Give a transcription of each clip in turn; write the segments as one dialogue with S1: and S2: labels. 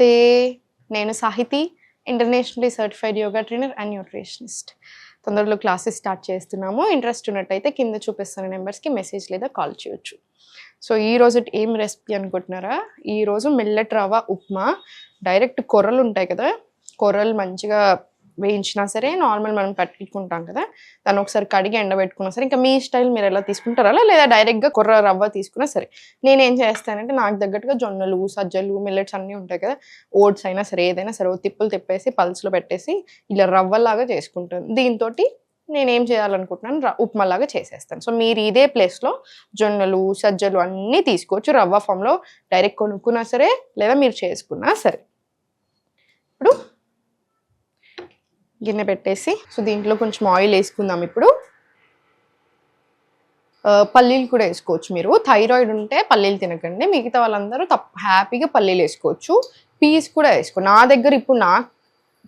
S1: నమస్తే, నేను Sahithi, internationally certified yoga trainer and nutritionist. తొందరలో క్లాసెస్ స్టార్ట్ చేస్తున్నాము. ఇంట్రెస్ట్ ఉన్నట్టయితే కింద చూపిస్తున్న నెంబర్స్కి మెసేజ్ లేదా కాల్ చేయొచ్చు. సో ఈరోజు ఏం రెసిపీ అనుకుంటున్నారా? ఈరోజు మిల్లెట్ రవ్వ ఉప్మా. డైరెక్ట్ కొర్రలు ఉంటాయి కదా, కొర్రలు మంచిగా వేయించినా సరే, నార్మల్ మనం పెట్టుకుంటాం కదా, దాన్ని ఒకసారి కడిగి ఎండబెట్టుకున్నా సరే, ఇంకా మీ స్టైల్ మీరు ఎలా తీసుకుంటారా, లేదా డైరెక్ట్గా కొర్ర రవ్వ తీసుకున్నా సరే. నేనేం చేస్తానంటే నాకు తగ్గట్టుగా జొన్నలు, సజ్జలు, మిల్లెట్స్ అన్నీ ఉంటాయి కదా, ఓట్స్ అయినా సరే ఏదైనా సరే తిప్పులు తిప్పేసి పల్స్లో పెట్టేసి ఇలా రవ్వలాగా చేసుకుంటాను. దీంతో నేనేం చేయాలనుకుంటున్నాను, ఉప్మాలాగా చేసేస్తాను. సో మీరు ఇదే ప్లేస్లో జొన్నలు, సజ్జలు అన్నీ తీసుకోవచ్చు. రవ్వ ఫామ్లో డైరెక్ట్ కొనుక్కున్నా సరే, లేదా మీరు చేసుకున్నా సరే. ఇప్పుడు గిన్నె పెట్టేసి, సో దీంట్లో కొంచెం ఆయిల్ వేసుకుందాం. ఇప్పుడు పల్లీలు కూడా వేసుకోవచ్చు. మీరు థైరాయిడ్ ఉంటే పల్లీలు తినకండి, మిగతా వాళ్ళందరూ హ్యాపీగా పల్లీలు వేసుకోవచ్చు. పీస్ కూడా వేసుకో. నా దగ్గర ఇప్పుడు నా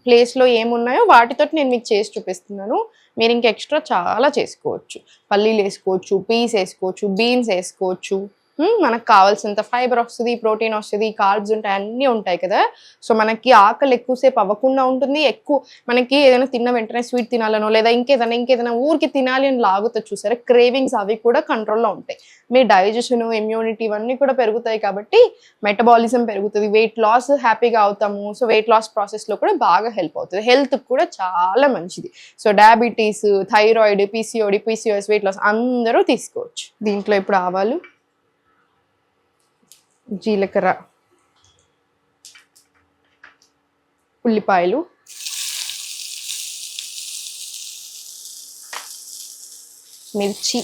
S1: ప్లేస్లో ఏమున్నాయో వాటితో నేను మీకు చేసి చూపిస్తున్నాను. మీరు ఇంకా ఎక్స్ట్రా చాలా చేసుకోవచ్చు. పల్లీలు వేసుకోవచ్చు, పీస్ వేసుకోవచ్చు, బీన్స్ వేసుకోవచ్చు. మనకు కావాల్సినంత ఫైబర్ వస్తుంది, ప్రోటీన్ వస్తుంది, కార్బ్స్ ఉంటాయి, అన్నీ ఉంటాయి కదా. సో మనకి ఆకలి ఎక్కువసేపు అవ్వకుండా ఉంటుంది. ఎక్కువ మనకి ఏదైనా తిన్న వెంటనే స్వీట్ తినాలనో లేదా ఇంకేదైనా ఊరికి తినాలి అని లాగుతుంది చూసారా, క్రేవింగ్స్ అవి కూడా కంట్రోల్లో ఉంటాయి. మీ డైజెషన్, ఇమ్యూనిటీ ఇవన్నీ కూడా పెరుగుతాయి కాబట్టి మెటబాలిజం పెరుగుతుంది, వెయిట్ లాస్ హ్యాపీగా అవుతాము. సో వెయిట్ లాస్ ప్రాసెస్లో కూడా బాగా హెల్ప్ అవుతుంది, హెల్త్కి కూడా చాలా మంచిది. So diabetes, thyroid, PCOD, PCOS, weight loss అందరూ తీసుకోవచ్చు. దీంట్లో ఇప్పుడు ఆవాలు, జీలకర్ర, ఉల్లిపాయలు, మిర్చి,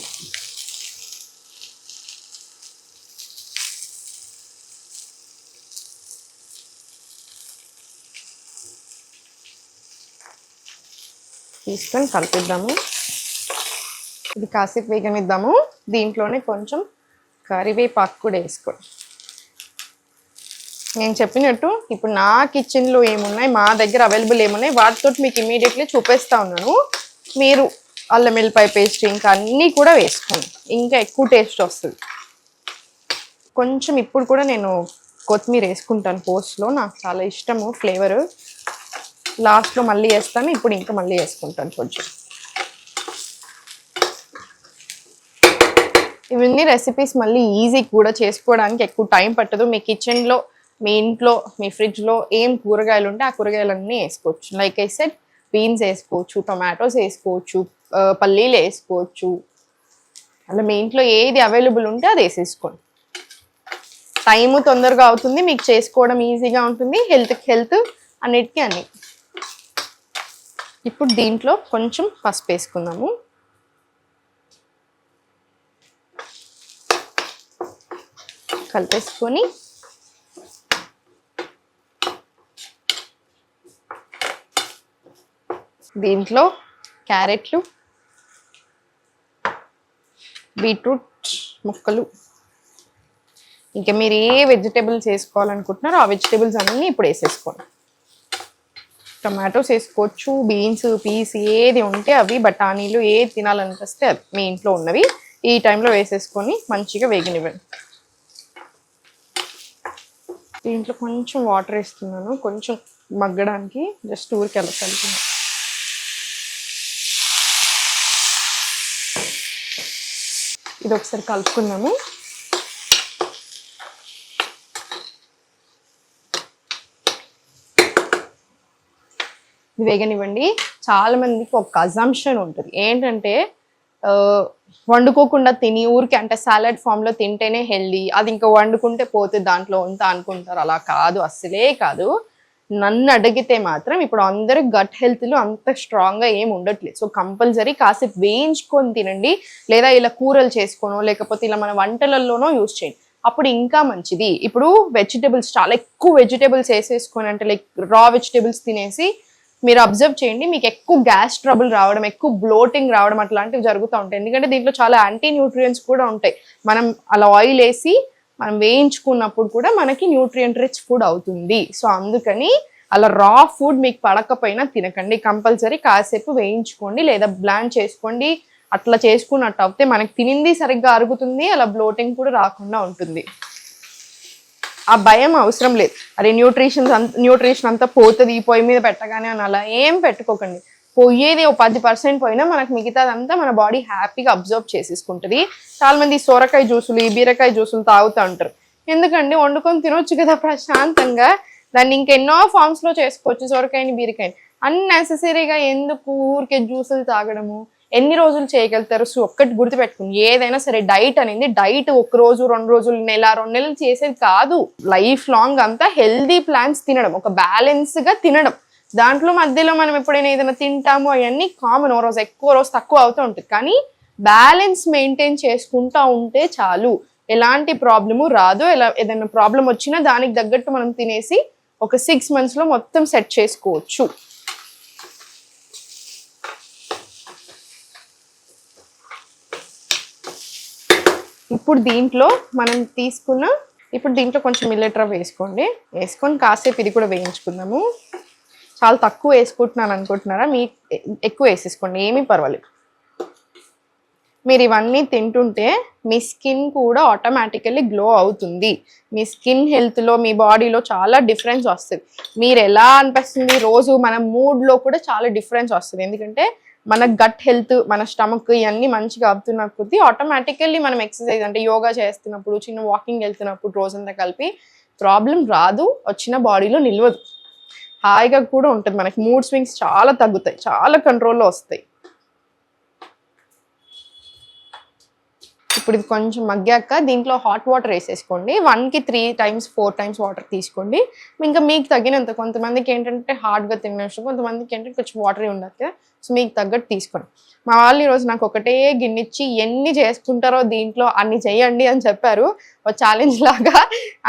S1: తీసుకొని కలిపిద్దాము. ఇది కాసేపు వేగనిద్దాము. దీంట్లోనే కొంచెం కరివేపాకు కూడా వేసుకోండి. నేను చెప్పినట్టు ఇప్పుడు నా కిచెన్లో ఏమున్నాయి, మా దగ్గర అవైలబుల్ ఏమున్నాయి, వాటితో మీకు ఇమీడియట్లీ చూపిస్తూ ఉన్నాను. మీరు అల్లం వెల్లిపాయ పేస్ట్ ఇంకా అన్నీ కూడా వేసుకోండి, ఇంకా ఎక్కువ టేస్ట్ వస్తుంది. కొంచెం ఇప్పుడు కూడా నేను కొత్తిమీర వేసుకుంటాను పోస్ట్లో, నాకు చాలా ఇష్టము ఫ్లేవరు. లాస్ట్లో మళ్ళీ వేస్తాను, ఇప్పుడు ఇంకా మళ్ళీ వేసుకుంటాను కొంచెం. ఇవన్నీ రెసిపీస్ మళ్ళీ ఈజీ కూడా చేసుకోవడానికి, ఎక్కువ టైం పట్టదు. మీ కిచెన్లో, మీ ఇంట్లో, మీ ఫ్రిడ్జ్లో ఏం కూరగాయలు ఉంటే ఆ కూరగాయలన్నీ వేసుకోవచ్చు. లైక్ ఐ సెడ్, బీన్స్ వేసుకోవచ్చు, టొమాటోస్ వేసుకోవచ్చు, పల్లీలు వేసుకోవచ్చు. అలా మీ ఇంట్లో ఏది అవైలబుల్ ఉంటే అది వేసేసుకోండి. టైము తొందరగా అవుతుంది, మీకు చేసుకోవడం ఈజీగా ఉంటుంది, హెల్త్కి హెల్త్, అన్నిటికీ అన్ని. ఇప్పుడు దీంట్లో కొంచెం పసుపు వేసుకుందాము. కలిపేసుకొని దీంట్లో క్యారెట్లు, బీట్రూట్ ముక్కలు, ఇంకా మీరు ఏ వెజిటేబుల్స్ వేసుకోవాలనుకుంటున్నారో ఆ వెజిటేబుల్స్ అన్నీ ఇప్పుడు వేసేసుకోండి. టమాటోస్ వేసుకోవచ్చు, బీన్స్, పీస్ ఏది ఉంటే అవి, బఠానీలు ఏది తినాలనిపిస్తే అది మీ ఇంట్లో ఉన్నవి ఈ టైంలో వేసేసుకొని మంచిగా వేగనివ్వండి. దీంట్లో కొంచెం వాటర్ వేస్తున్నాను, కొంచెం మగ్గడానికి, జస్ట్ ఊరికి అలా కలుపుతున్నాను. ఇది ఒకసారి కలుపుకుందాము. వేగనివ్వండి. చాలా మందికి ఒక అజంప్షన్ ఉంటుంది ఏంటంటే, వండుకోకుండా తిని ఊరికి అంటే సాలడ్ ఫామ్లో తింటేనే హెల్దీ, అది ఇంకా వండుకుంటే పోతే దాంట్లో ఉంతా అనుకుంటారు. అలా కాదు, అస్సలే కాదు. నన్ను అడిగితే మాత్రం ఇప్పుడు అందరూ గట్ హెల్త్లో అంత స్ట్రాంగ్గా ఏమి ఉండట్లేదు. సో కంపల్సరీ కాసేపు వేయించుకొని తినండి, లేదా ఇలా కూరలు చేసుకోనో లేకపోతే ఇలా మన వంటలలోనో యూజ్ చేయండి, అప్పుడు ఇంకా మంచిది. ఇప్పుడు వెజిటేబుల్స్ చాలా ఎక్కువ వెజిటేబుల్స్ వేసేసుకొని, అంటే లైక్ రా వెజిటేబుల్స్ తినేసి మీరు అబ్జర్వ్ చేయండి, మీకు ఎక్కువ గ్యాస్ ట్రబుల్ రావడం, ఎక్కువ బ్లోటింగ్ రావడం అట్లాంటివి జరుగుతూ ఉంటాయి. ఎందుకంటే దీంట్లో చాలా యాంటీ న్యూట్రియంట్స్ కూడా ఉంటాయి. మనం అలా ఆయిల్ వేసి మనం వేయించుకున్నప్పుడు కూడా మనకి న్యూట్రియంట్ రిచ్ ఫుడ్ అవుతుంది. సో అందుకని అలా రా ఫుడ్ మీకు పడకపోయినా తినకండి, కంపల్సరీ కాసేపు వేయించుకోండి లేదా బ్లాండ్ చేసుకోండి. అట్లా చేసుకున్నట్టు అయితే మనకి తినింది సరిగ్గా అరుగుతుంది, అలా బ్లోటింగ్ కూడా రాకుండా ఉంటుంది. ఆ భయం అవసరం లేదు. అరే న్యూట్రిషన్ అంతా పోతుంది ఈ పొయ్యి మీద పెట్టగానే అని అలా ఏం పెట్టుకోకండి. పోయేది ఓ 10% పోయినా మనకు మిగతాదంతా మన బాడీ హ్యాపీగా అబ్జర్వ్ చేసేసుకుంటుంది. చాలా మంది సొరకాయ జ్యూసులు ఈ బీరకాయ జ్యూసులు తాగుతూ ఉంటారు. ఎందుకండి, వండుకొని తినొచ్చు కదా ప్రశాంతంగా. దాన్ని ఇంకెన్నో ఫార్మ్స్ లో చేసుకోవచ్చు సొరకాయని బీరకాయని. అన్నెసెసరీగా ఎందుకు ఊరికే జ్యూసులు తాగడము? ఎన్ని రోజులు చేయగలుగుతారు? సో ఒక్కటి గుర్తుపెట్టుకుని, ఏదైనా సరే డైట్ అనేది డైట్ 1 రోజు 2 రోజులు నెల 2 నెలలు చేసేది కాదు. లైఫ్ లాంగ్ అంతా హెల్దీ ప్లాన్స్ తినడం, ఒక బ్యాలెన్స్ గా తినడం. దాంట్లో మధ్యలో మనం ఎప్పుడైనా ఏదైనా తింటాము అవన్నీ కామన్, ఓ రోజు ఎక్కువ రోజు తక్కువ అవుతూ ఉంటుంది. కానీ బ్యాలెన్స్ మెయింటైన్ చేసుకుంటా ఉంటే చాలు, ఎలాంటి ప్రాబ్లము రాదు. ఏదైనా ప్రాబ్లం వచ్చినా దానికి తగ్గట్టు మనం తినేసి ఒక 6 months లో మొత్తం సెట్ చేసుకోవచ్చు. ఇప్పుడు దీంట్లో కొంచెం మిల్లెట్ రవ్వ వేసుకోండి. వేసుకొని కాసేపు ఇది కూడా వేయించుకుందాము. చాలా తక్కువ వేసుకుంటున్నాను అనుకుంటున్నారా? మీకు ఎక్కువ వేసేసుకోండి, ఏమీ పర్వాలేదు. మీరు ఇవన్నీ తింటుంటే మీ స్కిన్ కూడా ఆటోమేటికల్లీ గ్లో అవుతుంది. మీ స్కిన్ హెల్త్లో, మీ బాడీలో చాలా డిఫరెన్స్ వస్తుంది. మీరు ఎలా అనిపిస్తుంది రోజు మన మూడ్లో కూడా చాలా డిఫరెన్స్ వస్తుంది. ఎందుకంటే మన గట్ హెల్త్, మన స్టమక్ ఇవన్నీ మంచిగా అవుతున్న కొద్దీ ఆటోమేటికల్లీ మనం ఎక్సర్సైజ్ అంటే యోగా చేస్తున్నప్పుడు, చిన్న వాకింగ్ వెళ్తున్నప్పుడు రోజంతా కలిపి ప్రాబ్లం రాదు, వచ్చిన బాడీలో నిలవదు, హాయిగా కూడా ఉంటుంది. మనకి మూడ్ స్వింగ్స్ చాలా తగ్గుతాయి, చాలా కంట్రోల్లో వస్తాయి. ఇప్పుడు ఇది కొంచెం మగ్గాక దీంట్లో హాట్ వాటర్ వేసేసుకోండి. 1కి 3 times 4 times వాటర్ తీసుకోండి. ఇంకా మీకు తగ్గినంత, కొంతమందికి ఏంటంటే హార్డ్గా తినేసి, కొంతమందికి ఏంటంటే కొంచెం వాటరీ ఉండదు కదా, సో మీకు తగ్గట్టు తీసుకోండి. మా వాళ్ళు ఈరోజు నాకు ఒకటే గిన్నెచ్చి ఎన్ని చేసుకుంటారో దీంట్లో అన్ని చేయండి అని చెప్పారు. ఒక ఛాలెంజ్ లాగా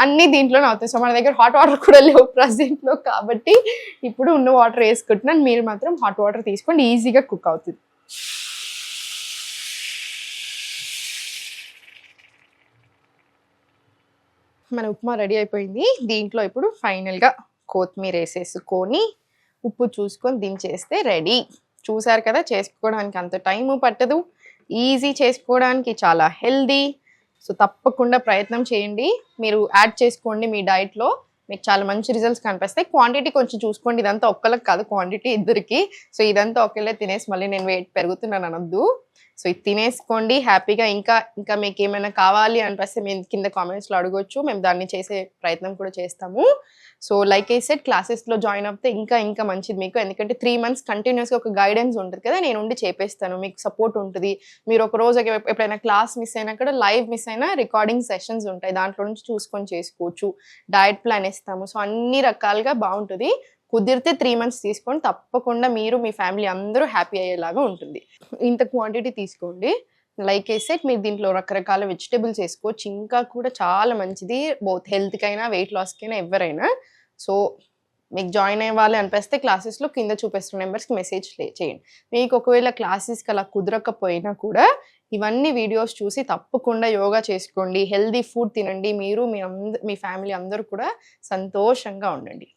S1: అన్ని దీంట్లోనే అవుతాయి. సో మన దగ్గర హాట్ వాటర్ కూడా లేవు ప్రజెంట్లో, కాబట్టి ఇప్పుడు ఉన్న వాటర్ వేసుకుంటున్నాను. మీరు మాత్రం హాట్ వాటర్ తీసుకోండి, ఈజీగా కుక్ అవుతుంది. మన ఉప్మా రెడీ అయిపోయింది. దీంట్లో ఇప్పుడు ఫైనల్గా కొత్తిమీర వేసేసుకొని ఉప్పు చూసుకొని దించేస్తే రెడీ. చూసారు కదా, చేసుకోవడానికి అంత టైము పట్టదు, ఈజీ చేసుకోవడానికి, చాలా హెల్దీ. సో తప్పకుండా ప్రయత్నం చేయండి, మీరు యాడ్ చేసుకోండి మీ డైట్లో, మీకు చాలా మంచి రిజల్ట్స్ కనిపిస్తాయి. క్వాంటిటీ కొంచెం చూసుకోండి, ఇదంతా ఒక్కళ్ళకి కాదు, క్వాంటిటీ ఇద్దరికి. సో ఇదంతా ఒక్కళ్ళే తినేసి మళ్ళీ నేను వెయిట్ పెరుగుతున్నాను అనొద్దు. సో ఇది తినేసుకోండి హ్యాపీగా. ఇంకా మీకు ఏమైనా కావాలి అనిపిస్తే మేము కింద కామెంట్స్లో అడగొచ్చు, మేము దాన్ని చేసే ప్రయత్నం కూడా చేస్తాము. సో లైక్ ఐ సెడ్, క్లాసెస్లో జాయిన్ అవుతే ఇంకా మంచిది మీకు. ఎందుకంటే 3 months కంటిన్యూస్గా ఒక గైడెన్స్ ఉంటుంది కదా, నేను ఉండి చేపేస్తాను, మీకు సపోర్ట్ ఉంటుంది. మీరు ఒక రోజు ఎప్పుడైనా క్లాస్ మిస్ అయినా కూడా, లైవ్ మిస్ అయినా రికార్డింగ్ సెషన్స్ ఉంటాయి, దాంట్లో నుంచి చూసుకొని చేసుకోవచ్చు. డయట్ ప్లాన్ ఇస్తాము. సో అన్ని రకాలుగా బాగుంటుంది. కుదిరితే 3 months తీసుకోండి, తప్పకుండా మీరు మీ ఫ్యామిలీ అందరూ హ్యాపీ అయ్యేలాగా ఉంటుంది. ఇంత క్వాంటిటీ తీసుకోండి. లైక్ ఐ సెడ్, మీరు దీంట్లో రకరకాల వెజిటేబుల్స్ వేసుకోవచ్చు, ఇంకా కూడా చాలా మంచిది బోత్ హెల్త్కైనా వెయిట్ లాస్కైనా ఎవరైనా. సో మీకు జాయిన్ అవ్వాలి అనిపిస్తే క్లాసెస్లో కింద చూపిస్తున్న నెంబర్స్కి మెసేజ్ చేయండి. మీకు ఒకవేళ క్లాసెస్కి అలా కుదరకపోయినా కూడా ఇవన్నీ వీడియోస్ చూసి తప్పకుండా యోగా చేసుకోండి, హెల్దీ ఫుడ్ తినండి, మీరు మీ ఫ్యామిలీ అందరూ కూడా సంతోషంగా ఉండండి.